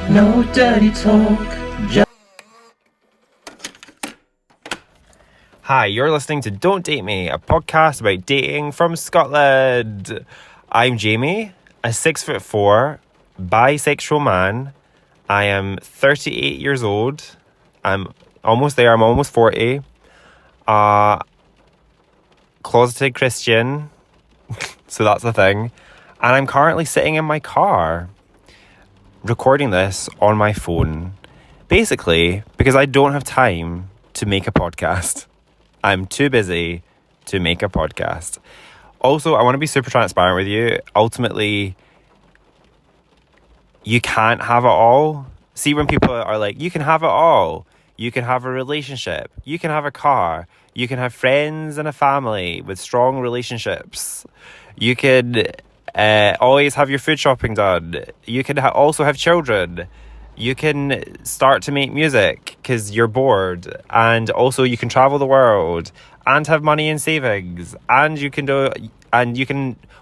No dirty talk. Hi, you're listening to Don't Date Me, a podcast about dating from Scotland. I'm Jamie, a 6'4" bisexual man. I am 38 years old. I'm almost there. I'm almost 40. Closeted Christian. So that's the thing. And I'm currently sitting in my car recording this on my phone. Basically, because I don't have time to make a podcast. I'm too busy to make a podcast. Also, I want to be super transparent with you. Ultimately, you can't have it all. See, when people are like, you can have it all. You can have a relationship. You can have a car. You can have friends and a family with strong relationships. You could always have your food shopping done. You can also have children. You can start to make music because you're bored, and also you can travel the world and have money in savings, and you can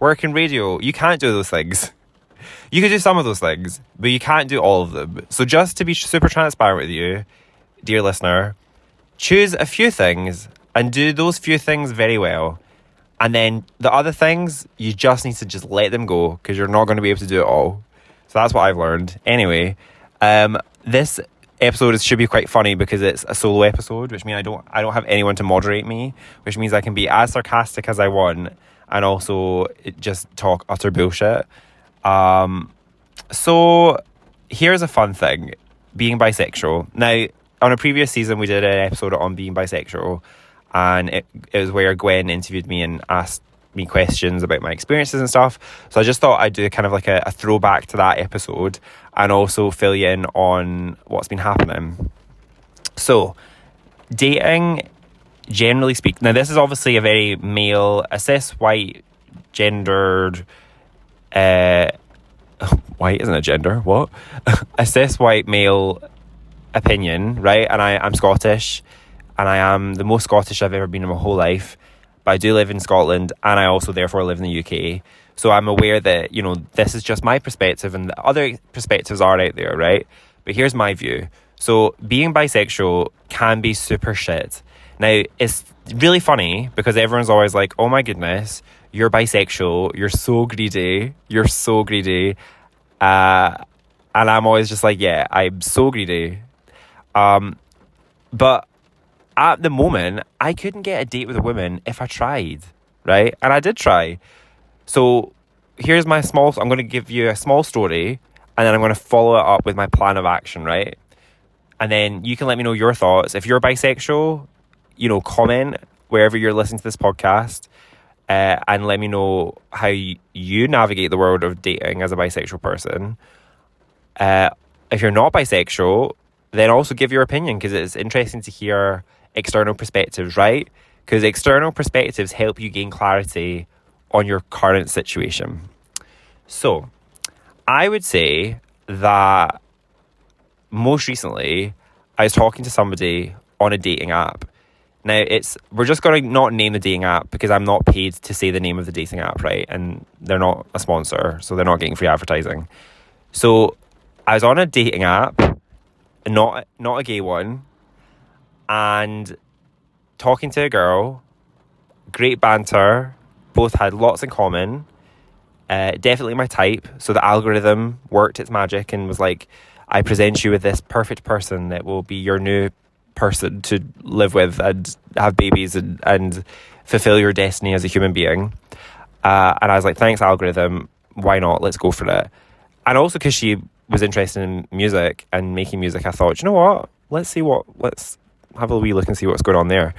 work in radio. You can't do those things. You can do some of those things, but you can't do all of them. So just to be super transparent with you, dear listener, choose a few things and do those few things very well. And then the other things, you just need to just let them go because you're not going to be able to do it all. So that's what I've learned. Anyway, this episode should be quite funny because it's a solo episode, which means I don't have anyone to moderate me, which means I can be as sarcastic as I want and also just talk utter bullshit. So here's a fun thing, being bisexual. Now, on a previous season, we did an episode on being bisexual, and it was where Gwen interviewed me and asked me questions about my experiences and stuff. So I just thought I'd do kind of like a throwback to that episode and also fill you in on what's been happening. So, dating, generally speaking, now this is obviously a very male, a cis, white, gendered, white isn't a gender, what? A cis, white, male opinion, right? And I'm Scottish, and I am the most Scottish I've ever been in my whole life. But I do live in Scotland, and I also therefore live in the UK. So I'm aware that, you know, this is just my perspective and the other perspectives are out there, right? But here's my view. So being bisexual can be super shit. Now, it's really funny because everyone's always like, oh my goodness, you're bisexual. You're so greedy. You're so greedy. And I'm always just like, yeah, I'm so greedy. But at the moment, I couldn't get a date with a woman if I tried, right? And I did try. So here's I'm going to give you a small story, and then I'm going to follow it up with my plan of action, right? And then you can let me know your thoughts. If you're bisexual, you know, comment wherever you're listening to this podcast, and let me know how you navigate the world of dating as a bisexual person. If you're not bisexual, then also give your opinion, because it's interesting to hear external perspectives, right? Because external perspectives help you gain clarity on your current situation. So, I would say that most recently, I was talking to somebody on a dating app. Now, we're just going to not name the dating app because I'm not paid to say the name of the dating app, right? And they're not a sponsor, so they're not getting free advertising. So, I was on a dating app, not a gay one, and talking to a girl, great banter, both had lots in common, definitely my type. So the algorithm worked its magic and was like, I present you with this perfect person that will be your new person to live with and have babies and fulfill your destiny as a human being. And I was like, thanks, algorithm, why not? Let's go for it. And also because she was interested in music and making music, I thought, you know what? Let's have a wee look and see what's going on there.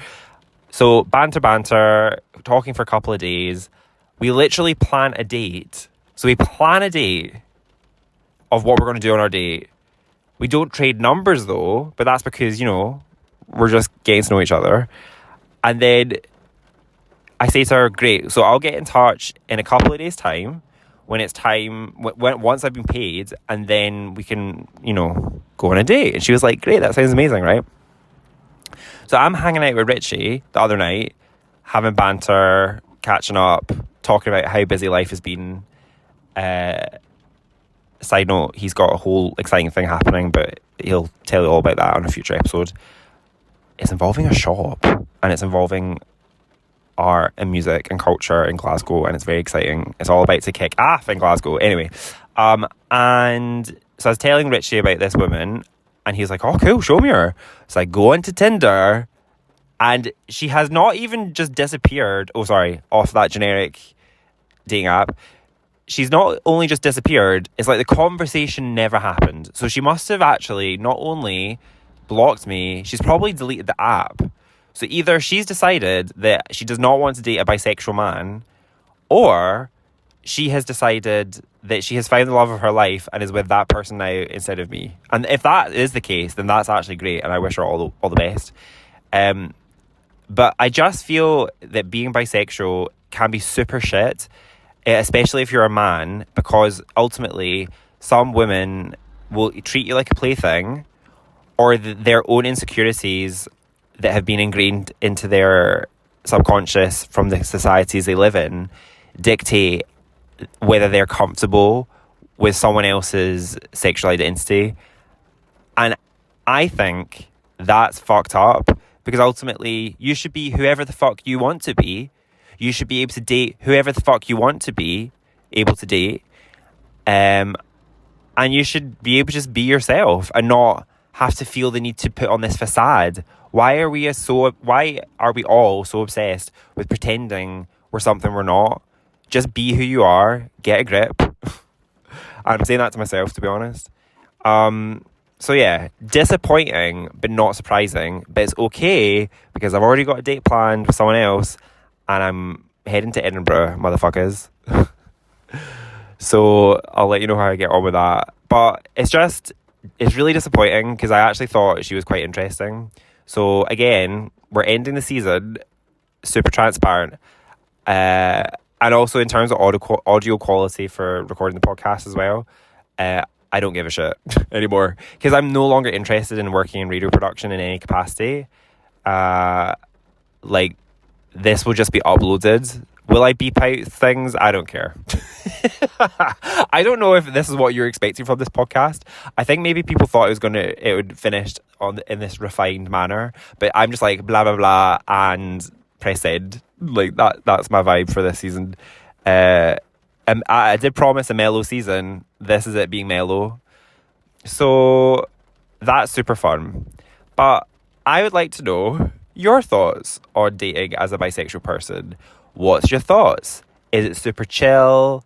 So banter, talking for a couple of days. We literally plan a date. So we plan a date of what we're going to do on our date. We don't trade numbers though, but that's because, you know, we're just getting to know each other. And then I say to her, great, so I'll get in touch in a couple of days' time when it's time, once I've been paid, and then we can, you know, go on a date. And she was like, great, that sounds amazing, right? So I'm hanging out with Richie the other night, having banter, catching up, talking about how busy life has been, side note, he's got a whole exciting thing happening, but he'll tell you all about that on a future episode. It's involving a shop, and it's involving art and music and culture in Glasgow, and it's very exciting. It's all about to kick off in Glasgow. Anyway, and so I was telling Richie about this woman, and he's like, oh, cool, show me her. So I go into Tinder, and she has not even just disappeared, off that generic dating app. She's not only just disappeared, it's like the conversation never happened. So she must have actually not only blocked me, she's probably deleted the app. So either she's decided that she does not want to date a bisexual man, or she has decided that she has found the love of her life and is with that person now instead of me. And if that is the case, then that's actually great, and I wish her all the best. But I just feel that being bisexual can be super shit, especially if you're a man, because ultimately some women will treat you like a plaything, or their own insecurities that have been ingrained into their subconscious from the societies they live in dictate whether they're comfortable with someone else's sexual identity. And I think that's fucked up, because ultimately you should be whoever the fuck you want to be. You should be able to date whoever the fuck you want to be able to date. And you should be able to just be yourself and not have to feel the need to put on this facade. Why are we all so obsessed with pretending we're something we're not? Just be who you are, get a grip. I'm saying that to myself, to be honest. So yeah, disappointing, but not surprising. But it's okay, because I've already got a date planned with someone else, and I'm heading to Edinburgh, motherfuckers. So I'll let you know how I get on with that. But it's really disappointing, because I actually thought she was quite interesting. So again, we're ending the season super transparent. And also in terms of audio quality for recording the podcast as well, I don't give a shit anymore, because I'm no longer interested in working in radio production in any capacity. Like, this will just be uploaded. Will I beep out things? I don't care. I don't know if this is what you're expecting from this podcast. I think maybe people thought it would finish in this refined manner, but I'm just like blah blah blah and press send. Like that's my vibe for this season. And I did promise a mellow season. This is it being mellow. So that's super fun. But I would like to know your thoughts on dating as a bisexual person. What's your thoughts? Is it super chill?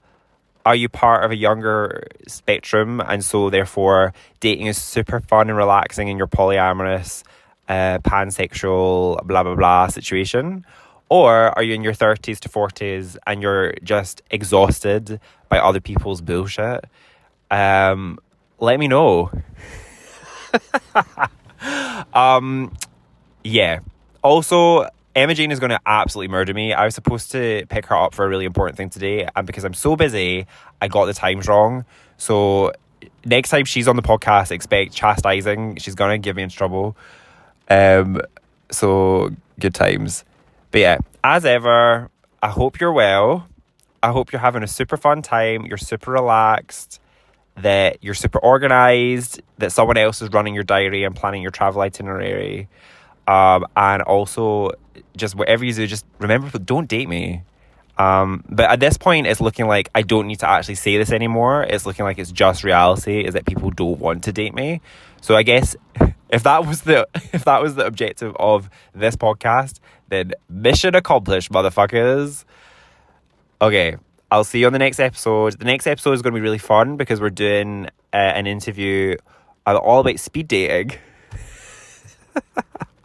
Are you part of a younger spectrum, and so therefore dating is super fun and relaxing in your polyamorous, pansexual, blah blah blah situation? Or are you in your 30s to 40s and you're just exhausted by other people's bullshit? Let me know. Yeah. Also, Emma Jane is going to absolutely murder me. I was supposed to pick her up for a really important thing today, and because I'm so busy, I got the times wrong. So next time she's on the podcast, expect chastising. She's going to give me in trouble. So good times. But yeah, as ever, I hope you're well. I hope you're having a super fun time. You're super relaxed, that you're super organised, that someone else is running your diary and planning your travel itinerary. And also, just whatever you do, just remember, don't date me. But at this point, it's looking like I don't need to actually say this anymore. It's looking like it's just reality, is that people don't want to date me. So I guess if that was the objective of this podcast, then mission accomplished, motherfuckers. Okay, I'll see you on the next episode. The next episode is going to be really fun, because we're doing an interview all about speed dating.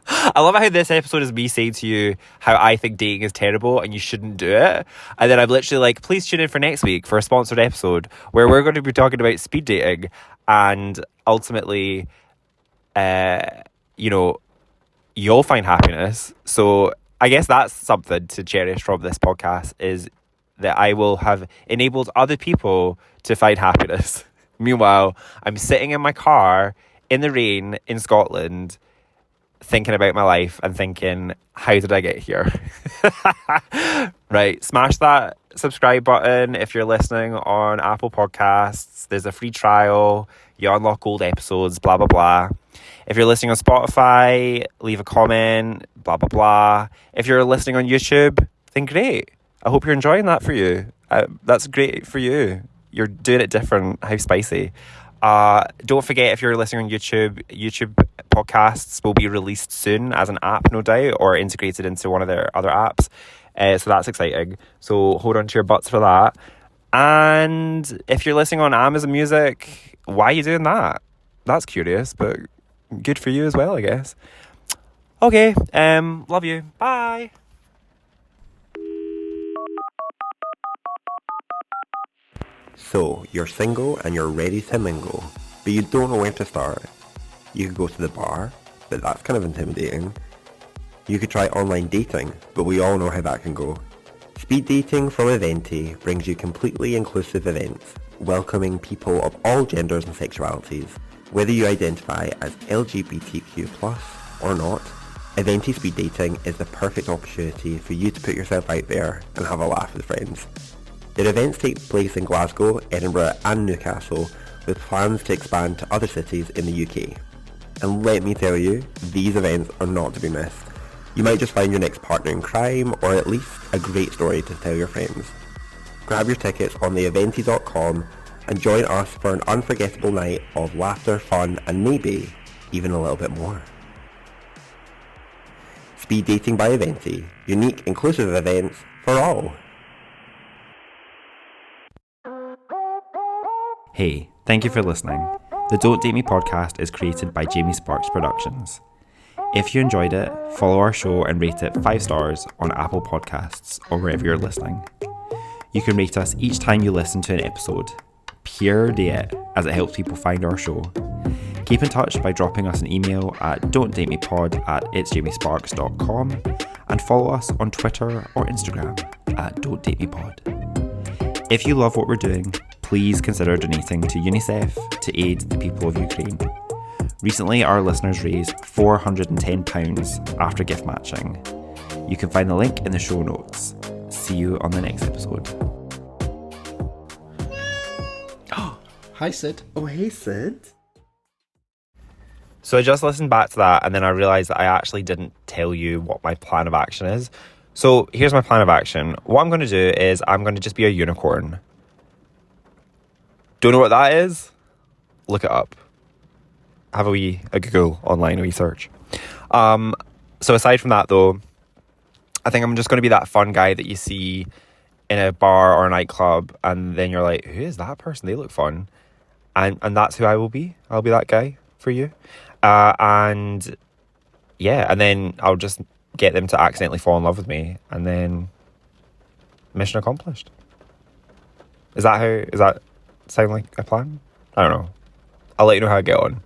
I love how this episode is me saying to you how I think dating is terrible and you shouldn't do it. And then I'm literally like, please tune in for next week for a sponsored episode where we're going to be talking about speed dating. And ultimately, you'll find happiness. So I guess that's something to cherish from this podcast, is that I will have enabled other people to find happiness. Meanwhile, I'm sitting in my car in the rain in Scotland, thinking about my life and thinking, how did I get here? Right, smash that subscribe button if you're listening on Apple Podcasts. There's a free trial. You unlock old episodes, blah, blah, blah. If you're listening on Spotify, leave a comment, blah, blah, blah. If you're listening on YouTube, then great. I hope you're enjoying that for you. That's great for you. You're doing it different. How spicy. Don't forget, if you're listening on YouTube podcasts will be released soon as an app, no doubt, or integrated into one of their other apps. So that's exciting. So hold on to your butts for that. And if you're listening on Amazon Music, why are you doing that? That's curious, but good for you as well, I guess. Okay, love you. Bye. So, you're single and you're ready to mingle, but you don't know where to start. You could go to the bar, but that's kind of intimidating. You could try online dating, but we all know how that can go. Speed dating from Eventi brings you completely inclusive events, welcoming people of all genders and sexualities. Whether you identify as LGBTQ+ or not, Eventi Speed Dating is the perfect opportunity for you to put yourself out there and have a laugh with friends. Their events take place in Glasgow, Edinburgh and Newcastle, with plans to expand to other cities in the UK. And let me tell you, these events are not to be missed. You might just find your next partner in crime, or at least a great story to tell your friends. Grab your tickets on theeventi.com and join us for an unforgettable night of laughter, fun and maybe even a little bit more. Speed Dating by Eventi. Unique, inclusive events for all. Hey, thank you for listening. The Don't Date Me podcast is created by Jamie Sparks Productions. If you enjoyed it, follow our show and rate it 5 stars on Apple Podcasts or wherever you're listening. You can rate us each time you listen to an episode. Pure date, as it helps people find our show. Keep in touch by dropping us an email at don'tdatemepod@itsjamiesparks.com and follow us on Twitter or Instagram at don'tdatemepod. If you love what we're doing, please consider donating to UNICEF to aid the people of Ukraine. Recently, our listeners raised £410 after gift matching. You can find the link in the show notes. See you on the next episode. Hi, Sid. Oh, hey Sid. So I just listened back to that and then I realised that I actually didn't tell you what my plan of action is. So here's my plan of action. What I'm going to do is I'm going to just be a unicorn. Don't know what that is? Look it up. Have a Google online, a wee search. So aside from that though, I think I'm just going to be that fun guy that you see in a bar or a nightclub and then you're like, who is that person? They look fun. And that's who I will be. I'll be that guy for you. And then I'll just get them to accidentally fall in love with me and then mission accomplished. Does that sound like a plan? I don't know. I'll let you know how I get on.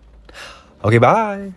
Okay, bye.